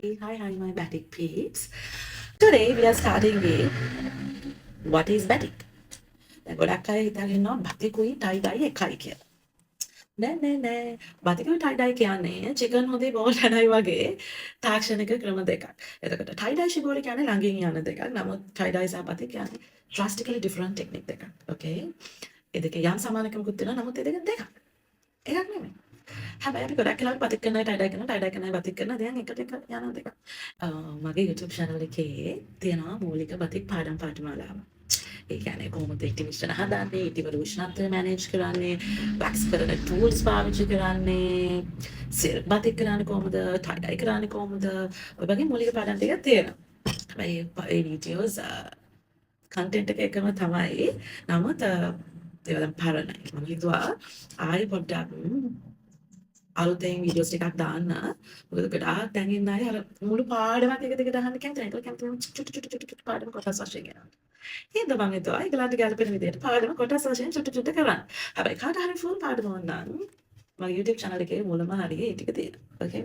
Hey, hi, my batik peeps. Today we are starting with what is batik. දැන් ගොඩක් අය හිතාගෙන ඉන්නවා බතිකුයි ටයි ඩයි එකයි කියලා. නෑ. බතිකුයි ටයි ඩයි කියන්නේ චිකන් හොදේ බෝල් හැඩයි වගේ තාක්ෂණික ක්‍රම දෙකක්. එතකොට ටයි ඩයි ශිබෝලි කියන්නේ ළඟින් යන දෙකක්. නමුත් ටයි ඩයි සහ බතික් කියන්නේ drastically different technique දෙකක්. Okay? ඒ දෙකේ යම් සමානකමකුත් තියෙනවා. නමුත් ඒ දෙක දෙකක්. එකක් නෙමෙයි. හැබැයි අපි ගොඩක් වෙලාවට බතික් කරන අය ටයි ඩයි කරනවා. ටයි ඩයි කරන අය බතික් කරනවා. දැන් එකට එක යන දෙකක්. මගේ YouTube channel එකේ තියෙනවා මූලික බතික් පාඩම් පාඨමාලාව. ඒ කියන්නේ කොහොමද ඉටි මිශ්‍රණ හදන්නේ, ඉටිවල උෂ්ණත්වය මැනේජ් කරන්නේ, වැක්ස් කරන ටූල්ස් පාවිච්චි කරන්නේ, සිල්ක් බතික් කරන්නේ කොහොමද, ටයි ඩයි කරන්නේ කොහොමද, ඔය වගේ මූලික පාඩම් ටිකක් තියෙනවා. හැබැයි ඒ වීඩියෝස් කන්ටෙන්ට් එක එකම තමයි. නමුත් ඒවා දැන් පරණයි. මම හිතුවා ආයෙ පොඩ්ඩක් අලුතෙන් වීඩියෝස් ටිකක් දාන්න. මොකද ගොඩාක් දැන් ඉන්න අය අර මුළු පාඩමක් එක දිගට අහන්න කැමති නැහැ. ඒගොල්ලෝ කැමති චුට්ටු පාඩම කොටස් වශයෙන් යනවා. හින්දා මම හිතුවා ඒගොල්ලන්ට ගැලපෙන විදිහට පාඩම කොටස් වශයෙන් චුට්ටු කරන්න. හැබැයි කාට හරි ෆුල් පාඩම ඕන නම් මගේ YouTube channel එකේ මුලම හරියේ ඒ ටික තියෙනවා. Okay.